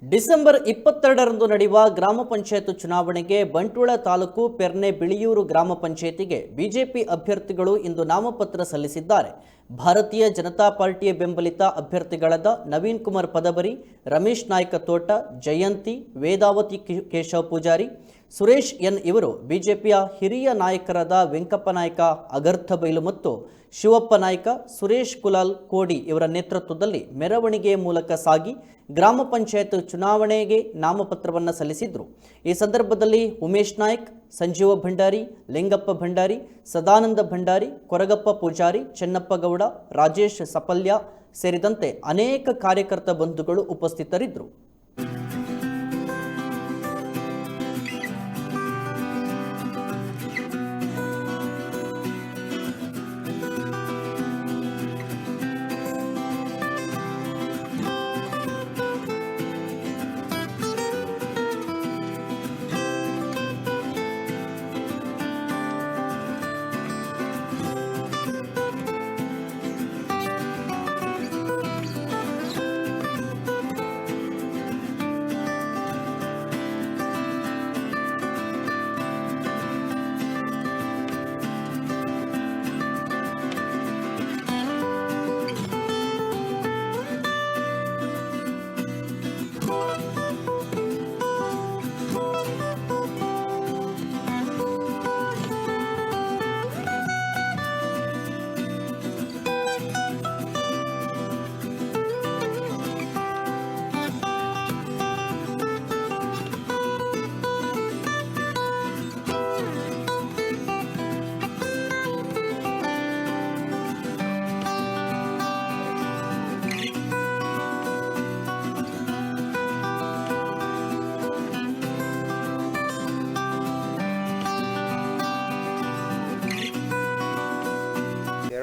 December 22ರಂದು ನಡೆಯುವ ಗ್ರಾಮ ಪಂಚಾಯತ್ ಚುನಾವಣೆಗೆ ಬಂಟ್ವಾಳ ತಾಲೂಕು ಪೆರ್ನೆ ಬಿಳಿಯೂರು ಗ್ರಾಮ ಪಂಚಾಯತಿಗೆ ಬಿಜೆಪಿ ಅಭ್ಯರ್ಥಿಗಳು ಇಂದು ನಾಮಪತ್ರ ಸಲ್ಲಿಸಿದ್ದಾರೆ. ಭಾರತೀಯ ಜನತಾ ಪಾರ್ಟಿಯ ಬೆಂಬಲಿತ ಅಭ್ಯರ್ಥಿಗಳಾದ ನವೀನ್ ಕುಮಾರ್ ಪದಬರಿ, ರಮೇಶ್ ನಾಯ್ಕ ತೋಟ, ಜಯಂತಿ, ವೇದಾವತಿ ಕೇಶವ ಪೂಜಾರಿ, ಸುರೇಶ್ ಎನ್ ಇವರು ಬಿಜೆಪಿಯ ಹಿರಿಯ ನಾಯಕರಾದ ವೆಂಕಪ್ಪ ನಾಯ್ಕ ಅಗರ್ಥಬೈಲು ಮತ್ತು ಶಿವಪ್ಪ ನಾಯ್ಕ, ಸುರೇಶ್ ಕುಲಾಲ್ ಕೋಡಿ ಇವರ ನೇತೃತ್ವದಲ್ಲಿ ಮೆರವಣಿಗೆಯ ಮೂಲಕ ಸಾಗಿ ಗ್ರಾಮ ಪಂಚಾಯತ್ ಚುನಾವಣೆಗೆ ನಾಮಪತ್ರವನ್ನು ಸಲ್ಲಿಸಿದರು. ಈ ಸಂದರ್ಭದಲ್ಲಿ ಉಮೇಶ್ ನಾಯ್ಕ್, ಸಂಜೀವ ಭಂಡಾರಿ, ಲಿಂಗಪ್ಪ ಭಂಡಾರಿ, ಸದಾನಂದ ಭಂಡಾರಿ, ಕೊರಗಪ್ಪ ಪೂಜಾರಿ, ಚೆನ್ನಪ್ಪ ಗೌಡ, ರಾಜೇಶ್ ಸಪಲ್ಯ ಸೇರಿದಂತೆ ಅನೇಕ ಕಾರ್ಯಕರ್ತ ಬಂಧುಗಳು ಉಪಸ್ಥಿತರಿದ್ದರು.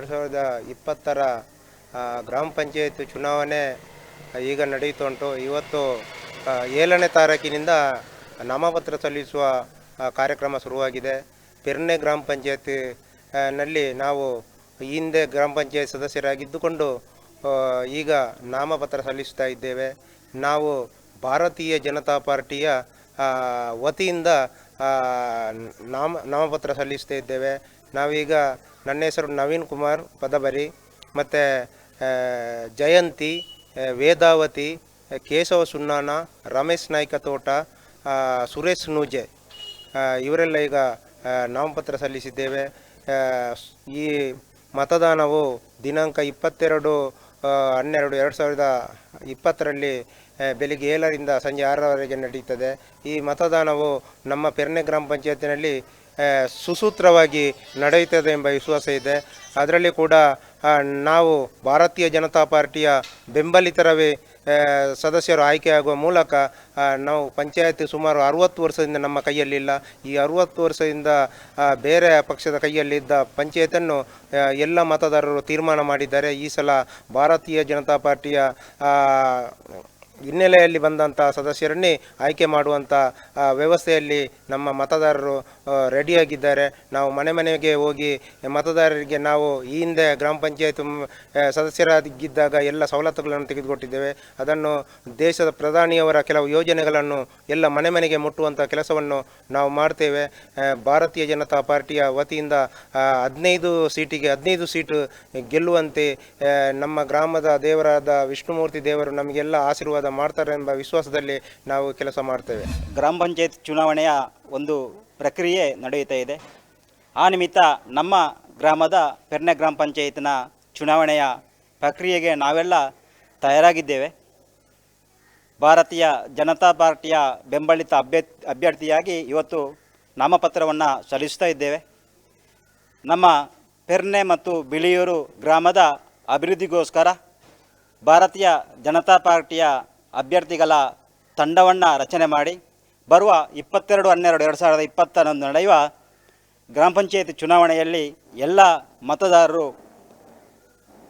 ಸಾವಿರದ 2020ರ ಗ್ರಾಮ ಪಂಚಾಯತ್ ಚುನಾವಣೆ ಈಗ ನಡೆಯುತ್ತುಂಟು. ಇವತ್ತು 7ನೇ ತಾರೀಕಿನಿಂದ ನಾಮಪತ್ರ ಸಲ್ಲಿಸುವ ಕಾರ್ಯಕ್ರಮ ಶುರುವಾಗಿದೆ. ಪೆರ್ನೆ ಗ್ರಾಮ ಪಂಚಾಯತ್ ನಲ್ಲಿ ನಾವು ಹಿಂದೆ ಗ್ರಾಮ ಪಂಚಾಯತ್ ಸದಸ್ಯರಾಗಿದ್ದುಕೊಂಡು ಈಗ ನಾಮಪತ್ರ ಸಲ್ಲಿಸ್ತಾ ಇದ್ದೇವೆ. ನಾವು ಭಾರತೀಯ ಜನತಾ ಪಾರ್ಟಿಯ ವತಿಯಿಂದ ನಾಮಪತ್ರ ಸಲ್ಲಿಸ್ತಾ ಇದ್ದೇವೆ. ನಾವೀಗ ನನ್ನ ಹೆಸರು ನವೀನ್ ಕುಮಾರ್ ಪದಬರಿ, ಮತ್ತು ಜಯಂತಿ, ವೇದಾವತಿ, ಕೇಶವ ಸುನ್ನಾನ, ರಮೇಶ್ ನಾಯ್ಕ ತೋಟ, ಸುರೇಶ್ ನೂಜೆ ಇವರೆಲ್ಲ ಈಗ ನಾಮಪತ್ರ ಸಲ್ಲಿಸಿದ್ದೇವೆ. ಈ ಮತದಾನವು ದಿನಾಂಕ 22/12/2020ರಲ್ಲಿ ಬೆಳಿಗ್ಗೆ 7ರಿಂದ ಸಂಜೆ 6ರವರೆಗೆ ನಡೆಯುತ್ತದೆ. ಈ ಮತದಾನವು ನಮ್ಮ ಪೆರ್ನೆ ಗ್ರಾಮ ಪಂಚಾಯತಿನಲ್ಲಿ ಸುಸೂತ್ರವಾಗಿ ನಡೆಯುತ್ತದೆ ಎಂಬ ವಿಶ್ವಾಸ ಇದೆ. ಅದರಲ್ಲಿ ಕೂಡ ನಾವು ಭಾರತೀಯ ಜನತಾ ಪಾರ್ಟಿಯ ಬೆಂಬಲಿತರವೇ ಸದಸ್ಯರು ಆಯ್ಕೆಯಾಗುವ ಮೂಲಕ ನಾವು ಪಂಚಾಯತ್ ಸುಮಾರು 60 ವರ್ಷದಿಂದ ನಮ್ಮ ಕೈಯಲ್ಲಿಲ್ಲ. ಈ 60 ವರ್ಷದಿಂದ ಬೇರೆ ಪಕ್ಷದ ಕೈಯಲ್ಲಿದ್ದ ಪಂಚಾಯತನ್ನು ಎಲ್ಲ ಮತದಾರರು ತೀರ್ಮಾನ ಮಾಡಿದ್ದಾರೆ. ಈ ಸಲ ಭಾರತೀಯ ಜನತಾ ಪಾರ್ಟಿಯ ಹಿನ್ನೆಲೆಯಲ್ಲಿ ಬಂದಂಥ ಸದಸ್ಯರನ್ನೇ ಆಯ್ಕೆ ಮಾಡುವಂಥ ವ್ಯವಸ್ಥೆಯಲ್ಲಿ ನಮ್ಮ ಮತದಾರರು ರೆಡಿಯಾಗಿದ್ದಾರೆ. ನಾವು ಮನೆ ಮನೆಗೆ ಹೋಗಿ ಮತದಾರರಿಗೆ ನಾವು ಈ ಹಿಂದೆ ಗ್ರಾಮ ಪಂಚಾಯತ್ ಸದಸ್ಯರಾಗಿದ್ದಾಗ ಎಲ್ಲ ಸವಲತ್ತುಗಳನ್ನು ತೆಗೆದುಕೊಟ್ಟಿದ್ದೇವೆ. ಅದನ್ನು ದೇಶದ ಪ್ರಧಾನಿಯವರ ಕೆಲವು ಯೋಜನೆಗಳನ್ನು ಎಲ್ಲ ಮನೆ ಮನೆಗೆ ಮುಟ್ಟುವಂಥ ಕೆಲಸವನ್ನು ನಾವು ಮಾಡ್ತೇವೆ. ಭಾರತೀಯ ಜನತಾ ಪಾರ್ಟಿಯ ವತಿಯಿಂದ 15 ಸೀಟಿಗೆ 15 ಸೀಟು ಗೆಲ್ಲುವಂತೆ ನಮ್ಮ ಗ್ರಾಮದ ದೇವರಾದ ವಿಷ್ಣುಮೂರ್ತಿ ದೇವರು ನಮಗೆಲ್ಲ ಆಶೀರ್ವಾದ ಮಾಡ್ತಾರೆ ಎಂಬ ವಿಶ್ವಾಸದಲ್ಲಿ ನಾವು ಕೆಲಸ ಮಾಡ್ತೇವೆ. ಗ್ರಾಮ ಪಂಚಾಯತ್ ಚುನಾವಣೆಯ ಒಂದು ಪ್ರಕ್ರಿಯೆ ನಡೆಯುತ್ತಾ ಇದೆ. ಆ ನಿಮಿತ್ತ ನಮ್ಮ ಗ್ರಾಮದ ಪೆರ್ನೆ ಗ್ರಾಮ ಪಂಚಾಯತ್ನ ಚುನಾವಣೆಯ ಪ್ರಕ್ರಿಯೆಗೆ ನಾವೆಲ್ಲ ತಯಾರಾಗಿದ್ದೇವೆ. ಭಾರತೀಯ ಜನತಾ ಪಾರ್ಟಿಯ ಬೆಂಬಲಿತ ಅಭ್ಯರ್ಥಿಯಾಗಿ ಇವತ್ತು ನಾಮಪತ್ರವನ್ನು ಸಲ್ಲಿಸ್ತಾ ಇದ್ದೇವೆ. ನಮ್ಮ ಪೆರ್ನೆ ಮತ್ತು ಬಿಳಿಯೂರು ಗ್ರಾಮದ ಅಭಿವೃದ್ಧಿಗೋಸ್ಕರ ಭಾರತೀಯ ಜನತಾ ಪಾರ್ಟಿಯ ಅಭ್ಯರ್ಥಿಗಳ ತಂಡವನ್ನು ರಚನೆ ಮಾಡಿ ಬರುವ 22/12/2020 ನಡೆಯುವ ಗ್ರಾಮ ಪಂಚಾಯತ್ ಚುನಾವಣೆಯಲ್ಲಿ ಎಲ್ಲ ಮತದಾರರು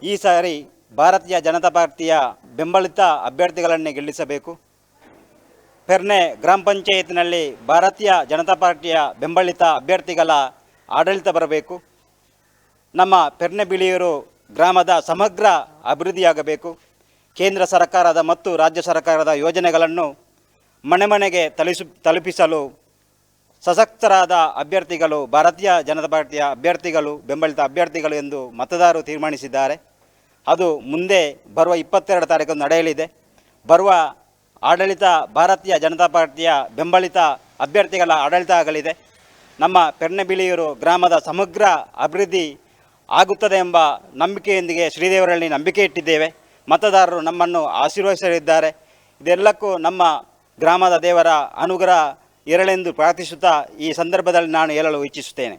ಈ ಸಾರಿ ಭಾರತೀಯ ಜನತಾ ಪಾರ್ಟಿಯ ಬೆಂಬಲಿತ ಅಭ್ಯರ್ಥಿಗಳನ್ನೇ ಗೆಲ್ಲಿಸಬೇಕು. ಪೆರ್ನೆ ಗ್ರಾಮ ಪಂಚಾಯತ್ನಲ್ಲಿ ಭಾರತೀಯ ಜನತಾ ಪಾರ್ಟಿಯ ಬೆಂಬಲಿತ ಅಭ್ಯರ್ಥಿಗಳ ಆಡಳಿತ ಬರಬೇಕು. ನಮ್ಮ ಪೆರ್ನೆ ಬಿಳಿಯೂರು ಗ್ರಾಮದ ಸಮಗ್ರ ಅಭಿವೃದ್ಧಿಯಾಗಬೇಕು. ಕೇಂದ್ರ ಸರ್ಕಾರದ ಮತ್ತು ರಾಜ್ಯ ಸರ್ಕಾರದ ಯೋಜನೆಗಳನ್ನು ಮನೆ ಮನೆಗೆ ತಲುಪಿಸಲು ಸಶಕ್ತರಾದ ಅಭ್ಯರ್ಥಿಗಳು ಭಾರತೀಯ ಜನತಾ ಪಾರ್ಟಿಯ ಅಭ್ಯರ್ಥಿಗಳು ಬೆಂಬಲಿತ ಅಭ್ಯರ್ಥಿಗಳು ಎಂದು ಮತದಾರರು ತೀರ್ಮಾನಿಸಿದ್ದಾರೆ. ಅದು ಮುಂದೆ ಬರುವ 22 ತಾರೀಕು ನಡೆಯಲಿದೆ. ಬರುವ ಆಡಳಿತ ಭಾರತೀಯ ಜನತಾ ಪಾರ್ಟಿಯ ಬೆಂಬಲಿತ ಅಭ್ಯರ್ಥಿಗಳ ಆಡಳಿತ ಆಗಲಿದೆ. ನಮ್ಮ ಪೆರ್ನೆಬಿಳಿಯೂರು ಗ್ರಾಮದ ಸಮಗ್ರ ಅಭಿವೃದ್ಧಿ ಆಗುತ್ತದೆ ಎಂಬ ನಂಬಿಕೆಯೊಂದಿಗೆ ಶ್ರೀದೇವರಲ್ಲಿ ನಂಬಿಕೆ ಇಟ್ಟಿದ್ದೇವೆ. ಮತದಾರರು ನಮ್ಮನ್ನು ಆಶೀರ್ವದಿಸಲಿದ್ದಾರೆ. ಇದೆಲ್ಲಕ್ಕೂ ನಮ್ಮ ಗ್ರಾಮದ ದೇವರ ಅನುಗ್ರಹ ಇರಲೆಂದು ಪ್ರಾರ್ಥಿಸುತ್ತಾ ಈ ಸಂದರ್ಭದಲ್ಲಿ ನಾನು ಹೇಳಲು ಇಚ್ಛಿಸುತ್ತೇನೆ.